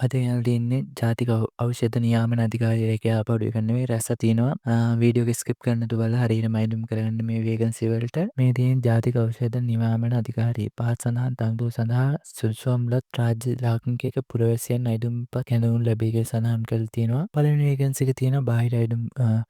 අද යාළුවෝ ඉන්නේ ජාතික ඖෂධ නියාමන අධිකාරියේ යාපඩු එක නෙවෙයි රැස්ස තියෙනවා වීඩියෝ එක ස්කිප් කරන්න තු බලලා හරියටම අයිඩම් කරගන්න මේ වේකන්සි වලට මේ තියෙන ජාතික ඖෂධ නියාමන අධිකාරිය පහත් සඳහන් තනතුරු සඳහා සුදුසුම්ලත් රාජ්‍ය ලාංකික පුරවැසියන් අයිඩම් කැඳවුම් ලැබීගේ සඳහන් කරලා තියෙනවා පළවෙනි වේකන්සි එක තියෙනවා බාහිර අයිඩම්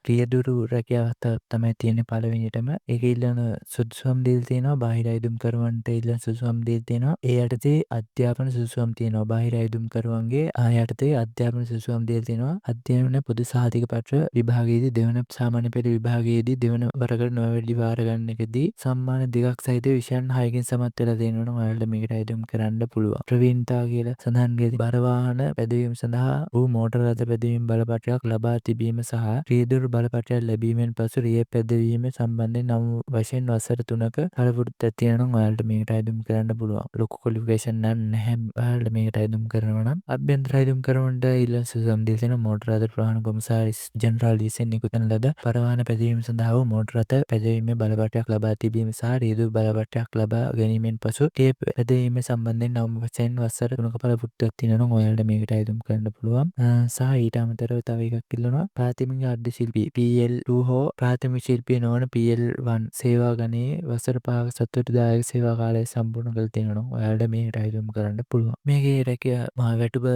ක්‍රියදුරු රැකියාවක් තමයි තියෙන්නේ පළවෙනිටම ඒක ඉල්ලන සුදුසුම් දීලා තියෙනවා බාහිර අයිඩම් කරුවන්ට ඉල්ලන සුදුසුම් දීලා තියෙනවා ඒ යටතේ අධ්‍යාපන සුදුසුම් තියෙනවා බාහිර අයිඩම් කරුවන්ගේ යටතේ අධ්‍යාපන සුදුසුම් දීලා තියෙනවා අධ්‍යයන පොදු සහතික පත්‍ර විභාගයේදී දෙවන සාමාන්‍ය පෙළ විභාගයේදී දෙවන වරකට නොවැළි වාර ගන්න එකදී සම්මාන දෙකක් සහිත විෂයන් 6කින් සමත් වෙලා තියෙනවා නම් ඔයාලට මේකට අයිඩම් කරන්න පුළුවන් ප්‍රවීණතා කියලා සඳහන් කරලා බර වාහන පැදවීම සඳහා වූ මෝටර රථ පැදවීම බලපත්‍රයක් ලබා තිබීම සහ රියදුරු බලපත්‍රයක් ලැබීමෙන් පසු රිය පැදවීම සම්බන්ධයෙන් නම් වශයෙන් වසර 3ක කලපුරුද්දක් තියෙනවා නම් ඔයාලට මේකට අයිඩම් කරන්න පුළුවන් ලොකු ක්වොලිෆිකේෂන් නම් නැහැ ඔයාලට මේකට අයිඩම් කරනවා නම් අභ්‍යන්තර අයිඩම් කරවන්නට ඉල්ලන සුදුසුම් දීලා තියෙන මෝටර රථ ප්‍රවාහන කොමසාරිස් ජෙනරාල් විසින් නිකුත් කරන ලද පරවාහන පැදවීම සඳහා වූ මෝටර රථ පැදවීමේ බලපත්‍රයක් ලබා තිබීම සහ රියදුරු බලපත්‍රයක් ලබා ගැනීමෙන් පසු ඒ පැදවීම සම්බන්ධයෙන් නම් වශයෙන් වසර 3ක පළපුරුද්දක් තියෙනවා නම් ඔයාලට මේකට අයිඩම් කරන්න පුළුවන් සහ ඊට අමතරව තව එකක් ඉල්ලනවා ප්‍රාථමික අර්ධ ශිල්පී PL2 හෝ ප්‍රාථමික ශිල්පී නොවන PL1 සේවා ගණයේ වසර 5ක සතුටුදායක සේවා කාලය සම්පූර්ණ කළ තියෙනවා නම් ඔයාලට මේකට අයිඩම් කරන්න පුළුවන් මේකේ රැකියා වැටුප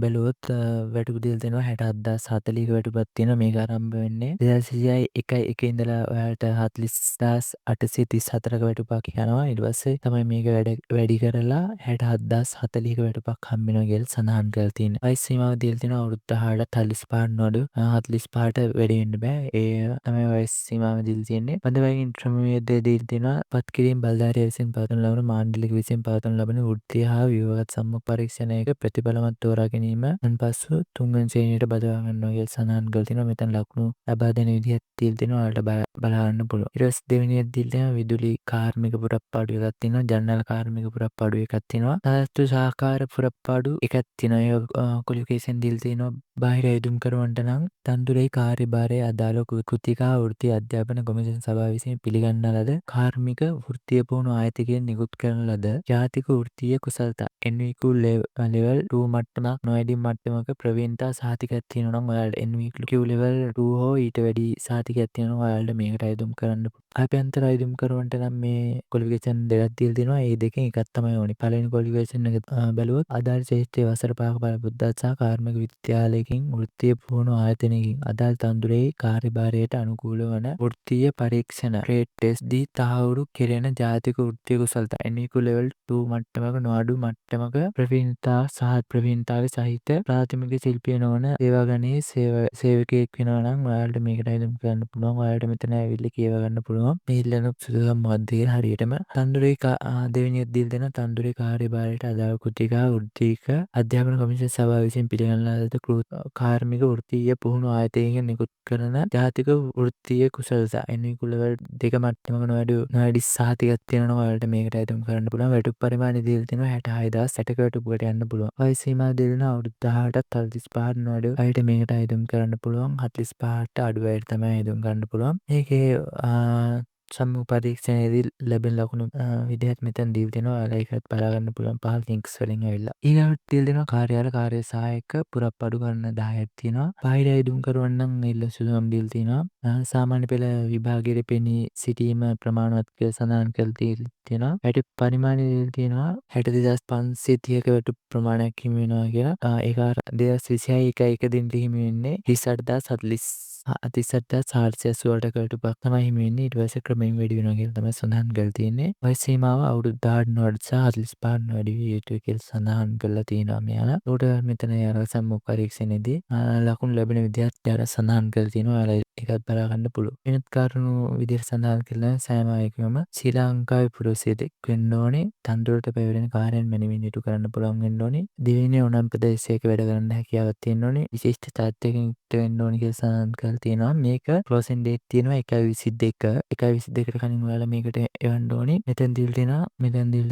බැලුවොත් වැටුප දීලා තියෙනවා 67040ක වැටුපක් තියෙනවා මේක ආරම්භ වෙන්නේ 2021 ඉඳලා ඔයාලට 40834ක වැටුපක් යනවා ඊට පස්සේ තමයි මේක වැඩි කරලා 67040ක වැටුපක් හම්බ වෙනවා කියලා සඳහන් කරලා තියෙනවා වයස් සීමාව දීලා තියෙනවා අවුරුදු 18ට 45 නඩු 45ට වැඩි වෙන්න බෑ ඒ තමයි වයස් සීමාව දීලා තියෙන්නේ පදවැනි ඉන්ටර්මියට් දීලා තියෙනවා පත් කිරීම බල්දාරිය විසින් පවත්වන ලබන මාණ්ඩලික විසින් පවත්වන ලබන වෘත්තීය හා ව්‍යුහගත සම්මුඛ පරීක්ෂණයක ප්‍රතිඵලවත් තෝරා ගැනීමෙන් පසු තුන්වෙනි ශ්‍රේණියට බදවා ගන්නවා කියලා සඳහන් කරලා තිනවා මෙතන ලකුණු ලබා දෙන විදිහක් දීලා තිනවා ඔයාලට බලන්න පුළුවන් ඊට පස්සේ දෙවෙනි එක දීලා තියෙනවා විදුලි කාර්මික පුරප්පාඩු එකක් තියෙනවා ජනරල් කාර්මික පුරප්පාඩු එකක් තියෙනවා සාස්ත්‍රීය සහකාර පුරප්පාඩු එකක් තියෙනවා ඒ ක්වොලිෆිකේෂන් දීලා තියෙනවා බාහිර අයදුම් කරවන්නට නම් තන්දුරේ කාර්යභාරයේ අදාළ කෘතිකා වෘත්තීය අධ්‍යාපන කොමිෂන් සභාව විසින් පිළිගන්නා ලද කාර්මික වෘත්තීය පුහුණු ආයතනයකින් නිකුත් කරන ලද ජාතික වෘත්තීය කුසලතා NVQ level 2 මට්ටමක් නොවැඩි මට්ටමක ප්‍රවීණතා සහතිකයක් තියෙනවා නම් ඔයාලට NVQ level 2 හෝ ඊට වැඩි සහතිකයක් තියෙනවා නම් ඔයාලට මේකට අයදුම් කරන්න පුළුවන්. අභ්‍යන්තර අයදුම් කරවන්නට නම් මේ ක්වොලිෆිකේෂන් දෙකක් දීලා තියෙනවා. ඒ දෙකෙන් එකක් තමයි ඕනේ. පළවෙනි ක්වොලිෆිකේෂන් එක බැලුවොත් අදාළ ශ්‍රේෂ්ඨ වසර 5ක පළපුද්දක් සහ කාර්මික විද්‍යාලයකින් වෘත්තීය පුහුණු ආයතනයකින් අදාළ තන්දුරේ කාර්යභාරයට අනුකූල වන වෘත්තීය පරීක්ෂණ ට්‍රේඩ් ටෙස්ට් දී තහවුරු කෙරෙන ජාතික වෘත්තීය කුසලතා NVQ level 2 මට්ටමක නොඅඩු මට්ටමක ප්‍රවීණතා සහ ප්‍රවීණතාවේ සහිත ප්‍රාථමික ශිල්පිය නොවන සේවා ගණයේ සේවකයෙක් වෙනවා නම් ඔයාලට මේකට අයදුම් කරන්න පුළුවන්. ඔයාලට මෙතන ඇවිල්ලා කියව ගන්න පුළුවන්. මේ ඉල්ලන සුදුසුකම් මොකක්ද කියලා හරියටම. තන්දුරේ දෙවෙනි එක දීලා දෙන තන්දුරේ කාර්යභාරයට අදාළ කෘතිකා වෘත්තීක අධ්‍යාපන කොමිෂන් සභාව විසින් පිළිගන්නා ලද කාර්මික වෘත්තීය පුහුණු ආයතනයකින් නිකුත් කරන ජාතික වෘත්තීය කුසලතා NVQ level 2 මට්ටමක නොවැඩි සහතිකයක් තියෙනවා ඔයාලට මේකට අයදුම් කරන්න පුළුවන්. වැටුප් පරිමාණය දීලා තියෙනවා 66060ක වැටුපකට යන්න පුළුවන්. වයස සීමාව දීලා අවුරුදු 18ට 45ට නොවැඩි අයට මේකට අයදුම් කරන්න පුළුවන්. 45ට අඩු අයට තමයි අයදුම් කරන්න පුළුවන්. මේකේ සම්මුඛ පරීක්ෂණයේදී ලැබෙන ලකුණු විදිහත් මෙතන දීලා තියෙනවා. ඔයාලා ඒකත් බලා ගන්න පුළුවන්. පහළ ලින්ක්ස් වලින් ඇවිල්ලා. ඊළඟට දීලා දෙනවා කාර්යාල කාර්ය සහායක පුරප්පඩු ගන්න 10ක් තියෙනවා. බාහිර අයදුම් කරවන්න නම් ඉල්ල සුදුසුම් දීලා තියෙනවා. සාමාන්‍ය පෙළ විභාගයේ පෙනී සිටීම ප්‍රමාණවත් කියලා සඳහන් කරලා තියෙනවා. වැටුප් පරිමාණය දීලා තියෙනවා 62530ක වැටුප් ප්‍රමාණයක් හිමි වෙනවා කියලා. ඒක 2026 1 දිනට හිමි වෙන්නේ 38488ක වැටුපක් තමයි හිමි වෙන්නේ. ඊට පස්සේ ක්‍රමයෙන් වැඩි වෙනවා කියලා තමයි සඳහන් කරලා තියෙන්නේ. වයස සීමාව අවුරුදු 18 නොවැඩි සහ 45 නොවැඩි විය යුතුයි කියලා සඳහන් කරලා තියෙනවා මෙයාලා. උඩ මෙතන යාලා සම්මුඛ පරීක්ෂණයේදී ලකුණු ලැබෙන විදිහත් යාලා සඳහන් කරලා තියෙනවා. ඔයාලා ඒකත් බලා ගන්න පුළුවන්. වෙනත් කාරණු විදිහට සඳහන් කරලා සෑම අයකම ශ්‍රී ලංකාවේ පුරවැසියෙක් වෙන්න ඕනේ. තන්දුරට පැවරෙන කාර්යයන් මැනවින් ඉටු කරන්න පුළුවන් වෙන්න ඕනේ. දිවයිනේ ඕනෑම ප්‍රදේශයක වැඩ කරන්න හැකියාවක් තියෙන්න ඕනේ. විශිෂ්ට තත්ත්වයකින් යුක්ත වෙන්න ඕනේ කියලා සඳහන් කරලා තියෙනවා. මේක ක්ලෝසින් ඩේට් තියෙනවා 1/22 1/22කට කලින් ඔයාලා මේකට එවන්න ඕනේ. මෙතෙන් දීලා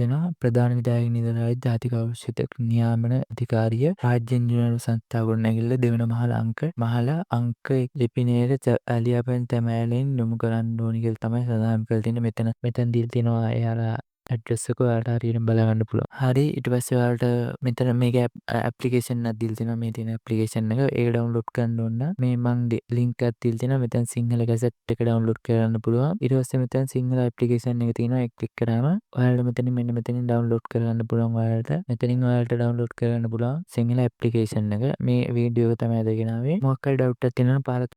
දෙනවා ප්‍රධාන විධායක නිලධාරී ජාතික ඖෂධ නියාමන අධිකාරිය රාජ්‍ය ඉන්ජිනේරු සංස්ථාව ගොඩනැගිල්ල දෙවන මහල අංක ලිපිනයට ලියාපදිංචි තැමෑලෙන් යොමු කරන්න ඕනේ කියලා තමයි සඳහන් කරලා තියෙන්නේ. මෙතන දීලා තියෙනවා එයාලා ඇඩ්‍රස් එක ඔයාලට හරියටම බලගන්න පුළුවන්. හරි ඊට පස්සේ ඔයාලට මෙතන මේක ඇප්ලිකේෂන් එකක් දීලා තියෙනවා. මේ තියෙන ඇප්ලිකේෂන් එක. ඒක ඩවුන්ලෝඩ් කරන්න ඕන නම් මේ මං ලින්ක් එකක් දීලා තියෙනවා. මෙතන සිංහල ගැසට් එක ඩවුන්ලෝඩ් කරගන්න පුළුවන්. ඊට පස්සේ මෙතන සිංහල ඇප්ලිකේෂන් එක තියෙනවා. ඒක ක්ලික් කරාම ඔයාලට මෙතනින් මෙන්න මෙතනින් ඩවුන්ලෝඩ් කරගන්න පුළුවන් ඔයාලට. මෙතනින් ඔයාලට ඩවුන්ලෝඩ් කරගන්න පුළුවන් සිංහල ඇප්ලිකේෂන් එක. මේ වීඩියෝ එක තමයි අදගෙන ආවේ. මොකක් හරි ඩවුට් එකක් තියෙනවා නම් පහල